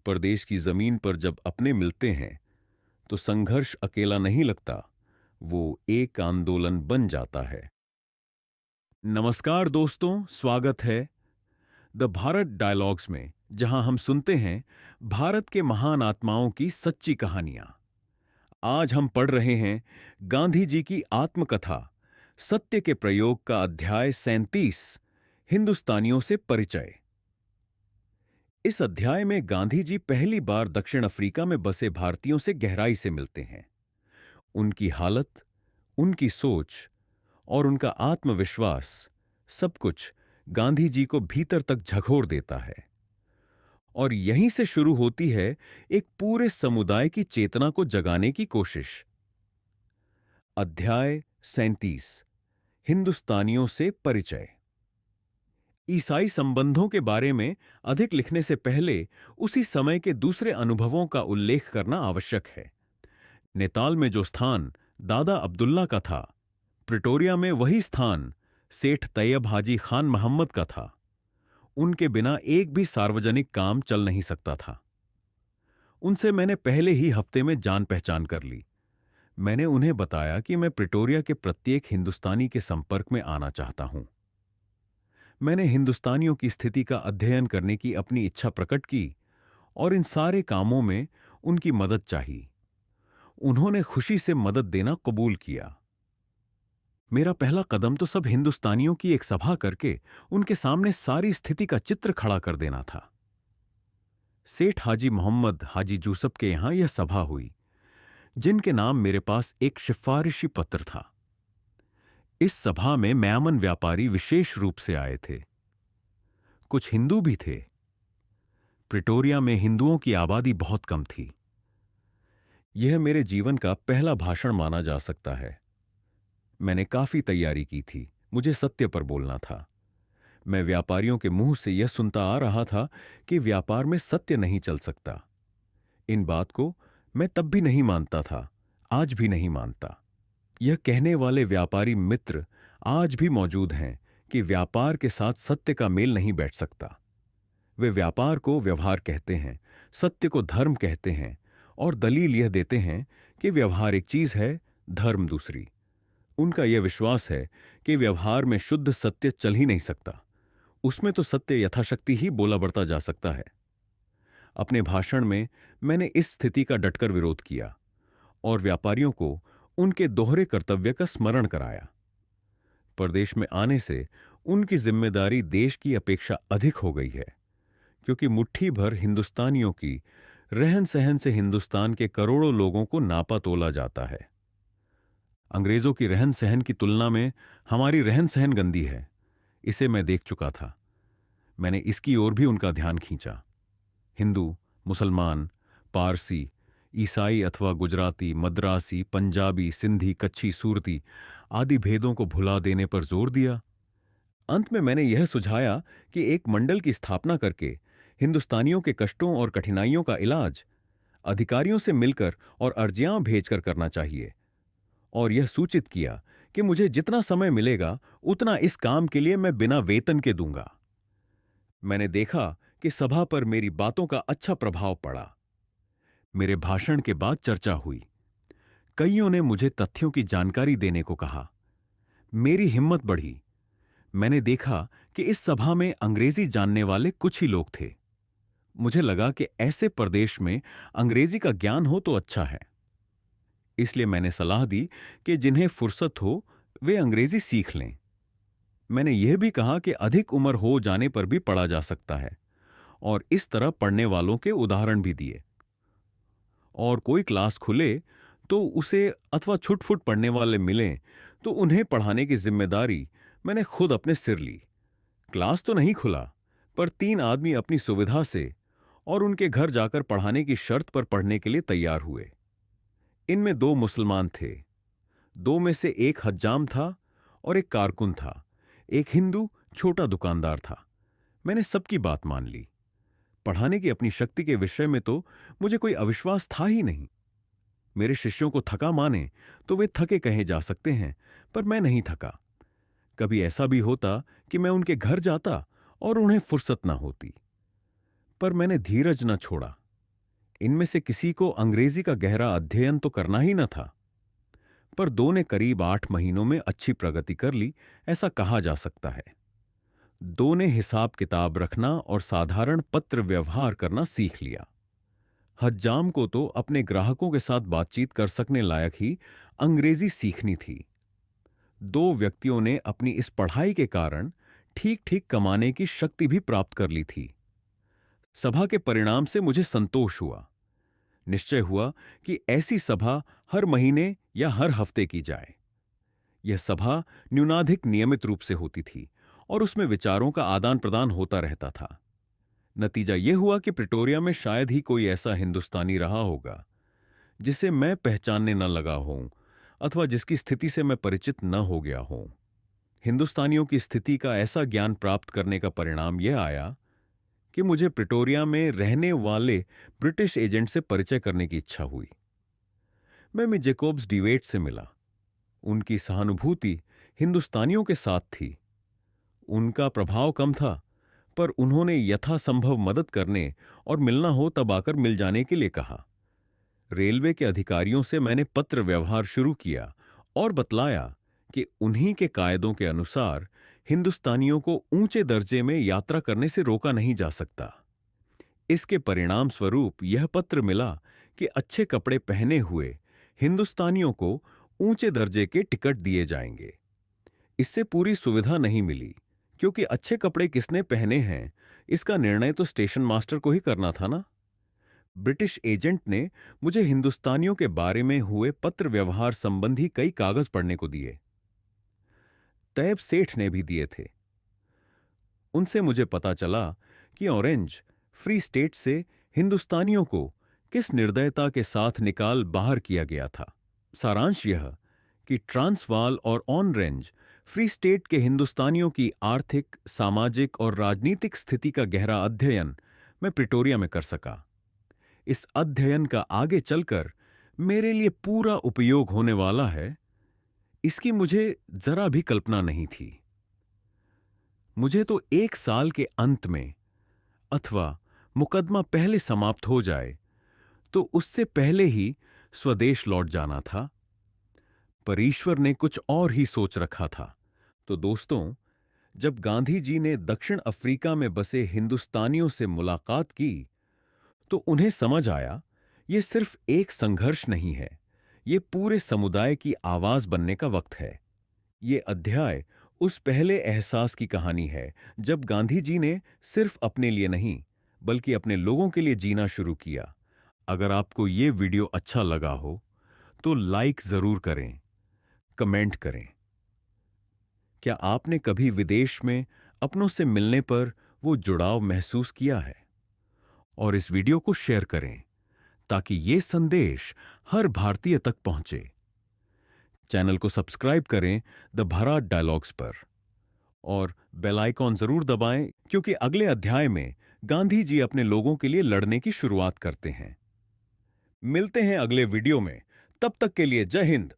परदेश की जमीन पर जब अपने मिलते हैं तो संघर्ष अकेला नहीं लगता, वो एक आंदोलन बन जाता है। नमस्कार दोस्तों, स्वागत है द भारत डायलॉग्स में, जहां हम सुनते हैं भारत के महान आत्माओं की सच्ची कहानियां। आज हम पढ़ रहे हैं गांधी जी की आत्मकथा सत्य के प्रयोग का अध्याय 37, हिंदुस्तानियों से परिचय। इस अध्याय में गांधी जी पहली बार दक्षिण अफ्रीका में बसे भारतीयों से गहराई से मिलते हैं। उनकी हालत, उनकी सोच और उनका आत्मविश्वास, सब कुछ गांधी जी को भीतर तक झकझोर देता है। और यहीं से शुरू होती है एक पूरे समुदाय की चेतना को जगाने की कोशिश। अध्याय 37, हिंदुस्तानियों से परिचय। ईसाई संबंधों के बारे में अधिक लिखने से पहले उसी समय के दूसरे अनुभवों का उल्लेख करना आवश्यक है। नेताल में जो स्थान दादा अब्दुल्ला का था, प्रिटोरिया में वही स्थान सेठ तैयब हाजी खान मोहम्मद का था। उनके बिना एक भी सार्वजनिक काम चल नहीं सकता था। उनसे मैंने पहले ही हफ्ते में जान पहचान कर ली। मैंने उन्हें बताया कि मैं प्रिटोरिया के प्रत्येक हिंदुस्तानी के संपर्क में आना चाहता हूं। मैंने हिंदुस्तानियों की स्थिति का अध्ययन करने की अपनी इच्छा प्रकट की और इन सारे कामों में उनकी मदद चाहिए। उन्होंने खुशी से मदद देना कबूल किया। मेरा पहला कदम तो सब हिंदुस्तानियों की एक सभा करके उनके सामने सारी स्थिति का चित्र खड़ा कर देना था। सेठ हाजी मोहम्मद हाजी जूसफ के यहां यह सभा हुई, जिनके नाम मेरे पास एक सिफारिशी पत्र था। इस सभा में म्यामन व्यापारी विशेष रूप से आए थे। कुछ हिंदू भी थे। प्रिटोरिया में हिंदुओं की आबादी बहुत कम थी। यह मेरे जीवन का पहला भाषण माना जा सकता है। मैंने काफी तैयारी की थी। मुझे सत्य पर बोलना था। मैं व्यापारियों के मुंह से यह सुनता आ रहा था कि व्यापार में सत्य नहीं चल सकता। इन बात को मैं तब भी नहीं मानता था, आज भी नहीं मानता। यह कहने वाले व्यापारी मित्र आज भी मौजूद हैं कि व्यापार के साथ सत्य का मेल नहीं बैठ सकता। वे व्यापार को व्यवहार कहते हैं, सत्य को धर्म कहते हैं और दलील यह देते हैं कि व्यवहार एक चीज है, धर्म दूसरी। उनका यह विश्वास है कि व्यवहार में शुद्ध सत्य चल ही नहीं सकता। उसमें तो सत्य यथाशक्ति ही बोला बढ़ता जा सकता है। अपने भाषण में मैंने इस स्थिति का डटकर विरोध किया और व्यापारियों को उनके दोहरे कर्तव्य का स्मरण कराया। परदेश में आने से उनकी जिम्मेदारी देश की अपेक्षा अधिक हो गई है, क्योंकि मुट्ठी भर हिंदुस्तानियों की रहन सहन से हिंदुस्तान के करोड़ों लोगों को नापा तोला जाता है। अंग्रेजों की रहन सहन की तुलना में हमारी रहन सहन गंदी है, इसे मैं देख चुका था। मैंने इसकी ओर भी उनका ध्यान खींचा। हिंदू, मुसलमान, पारसी, ईसाई अथवा गुजराती, मद्रासी, पंजाबी, सिंधी, कच्छी, सूरती आदि भेदों को भुला देने पर जोर दिया। अंत में मैंने यह सुझाया कि एक मंडल की स्थापना करके हिंदुस्तानियों के कष्टों और कठिनाइयों का इलाज अधिकारियों से मिलकर और अर्जियां भेजकर करना चाहिए, और यह सूचित किया कि मुझे जितना समय मिलेगा उतना इस काम के लिए मैं बिना वेतन के दूंगा। मैंने देखा कि सभा पर मेरी बातों का अच्छा प्रभाव पड़ा। मेरे भाषण के बाद चर्चा हुई। कईयों ने मुझे तथ्यों की जानकारी देने को कहा। मेरी हिम्मत बढ़ी। मैंने देखा कि इस सभा में अंग्रेजी जानने वाले कुछ ही लोग थे। मुझे लगा कि ऐसे प्रदेश में अंग्रेजी का ज्ञान हो तो अच्छा है। इसलिए मैंने सलाह दी कि जिन्हें फुर्सत हो वे अंग्रेजी सीख लें। मैंने यह भी कहा कि अधिक उम्र हो जाने पर भी पढ़ा जा सकता है, और इस तरह पढ़ने वालों के उदाहरण भी दिए। और कोई क्लास खुले तो उसे अथवा छुटफुट पढ़ने वाले मिलें तो उन्हें पढ़ाने की जिम्मेदारी मैंने खुद अपने सिर ली। क्लास तो नहीं खुला, पर 3 आदमी अपनी सुविधा से और उनके घर जाकर पढ़ाने की शर्त पर पढ़ने के लिए तैयार हुए। इनमें 2 मुसलमान थे। 2 में से एक हज्जाम था और एक कारकुन था। एक हिंदू छोटा दुकानदार था। मैंने सबकी बात मान ली। पढ़ाने की अपनी शक्ति के विषय में तो मुझे कोई अविश्वास था ही नहीं। मेरे शिष्यों को थका माने तो वे थके कहे जा सकते हैं, पर मैं नहीं थका। कभी ऐसा भी होता कि मैं उनके घर जाता और उन्हें फुर्सत ना होती, पर मैंने धीरज न छोड़ा। इनमें से किसी को अंग्रेजी का गहरा अध्ययन तो करना ही न था, पर दो ने करीब 8 महीनों में अच्छी प्रगति कर ली, ऐसा कहा जा सकता है। दो ने हिसाब किताब रखना और साधारण पत्र व्यवहार करना सीख लिया। हज्जाम को तो अपने ग्राहकों के साथ बातचीत कर सकने लायक ही अंग्रेजी सीखनी थी। दो व्यक्तियों ने अपनी इस पढ़ाई के कारण ठीक ठीक कमाने की शक्ति भी प्राप्त कर ली थी। सभा के परिणाम से मुझे संतोष हुआ। निश्चय हुआ कि ऐसी सभा हर महीने या हर हफ्ते की जाए। यह सभा न्यूनाधिक नियमित रूप से होती थी और उसमें विचारों का आदान प्रदान होता रहता था। नतीजा यह हुआ कि प्रिटोरिया में शायद ही कोई ऐसा हिंदुस्तानी रहा होगा जिसे मैं पहचानने न लगा हूं अथवा जिसकी स्थिति से मैं परिचित न हो गया हूं। हिंदुस्तानियों की स्थिति का ऐसा ज्ञान प्राप्त करने का परिणाम यह आया कि मुझे प्रिटोरिया में रहने वाले ब्रिटिश एजेंट से परिचय करने की इच्छा हुई। मैं मिस जैकोब्स डीवेट से मिला। उनकी सहानुभूति हिंदुस्तानियों के साथ थी। उनका प्रभाव कम था, पर उन्होंने यथासंभव मदद करने और मिलना हो तब आकर मिल जाने के लिए कहा। रेलवे के अधिकारियों से मैंने पत्र व्यवहार शुरू किया और बतलाया कि उन्हीं के कायदों के अनुसार हिंदुस्तानियों को ऊंचे दर्जे में यात्रा करने से रोका नहीं जा सकता। इसके परिणाम स्वरूप यह पत्र मिला कि अच्छे कपड़े पहने हुए हिंदुस्तानियों को ऊंचे दर्जे के टिकट दिए जाएंगे। इससे पूरी सुविधा नहीं मिली, क्योंकि अच्छे कपड़े किसने पहने हैं इसका निर्णय तो स्टेशन मास्टर को ही करना था ना। ब्रिटिश एजेंट ने मुझे हिंदुस्तानियों के बारे में हुए पत्र व्यवहार संबंधी कई कागज पढ़ने को दिए। तैयब सेठ ने भी दिए थे। उनसे मुझे पता चला कि ऑरेंज फ्री स्टेट से हिंदुस्तानियों को किस निर्दयता के साथ निकाल बाहर किया गया था। सारांश यह कि ट्रांसवाल और ऑन रेंज फ्री स्टेट के हिंदुस्तानियों की आर्थिक, सामाजिक और राजनीतिक स्थिति का गहरा अध्ययन मैं प्रिटोरिया में कर सका। इस अध्ययन का आगे चलकर मेरे लिए पूरा उपयोग होने वाला है, इसकी मुझे जरा भी कल्पना नहीं थी। मुझे तो 1 साल के अंत में अथवा मुकदमा पहले समाप्त हो जाए तो उससे पहले ही स्वदेश लौट जाना था, पर ईश्वर ने कुछ और ही सोच रखा था। तो दोस्तों, जब गांधी जी ने दक्षिण अफ्रीका में बसे हिंदुस्तानियों से मुलाकात की तो उन्हें समझ आया ये सिर्फ एक संघर्ष नहीं है, ये पूरे समुदाय की आवाज बनने का वक्त है। ये अध्याय उस पहले एहसास की कहानी है जब गांधी जी ने सिर्फ अपने लिए नहीं बल्कि अपने लोगों के लिए जीना शुरू किया। अगर आपको ये वीडियो अच्छा लगा हो तो लाइक जरूर करें, कमेंट करें। क्या आपने कभी विदेश में अपनों से मिलने पर वो जुड़ाव महसूस किया है? और इस वीडियो को शेयर करें ताकि ये संदेश हर भारतीय तक पहुंचे। चैनल को सब्सक्राइब करें द भारत डायलॉग्स पर और बेल आइकॉन जरूर दबाएं, क्योंकि अगले अध्याय में गांधी जी अपने लोगों के लिए लड़ने की शुरुआत करते हैं। मिलते हैं अगले वीडियो में। तब तक के लिए जय हिंद।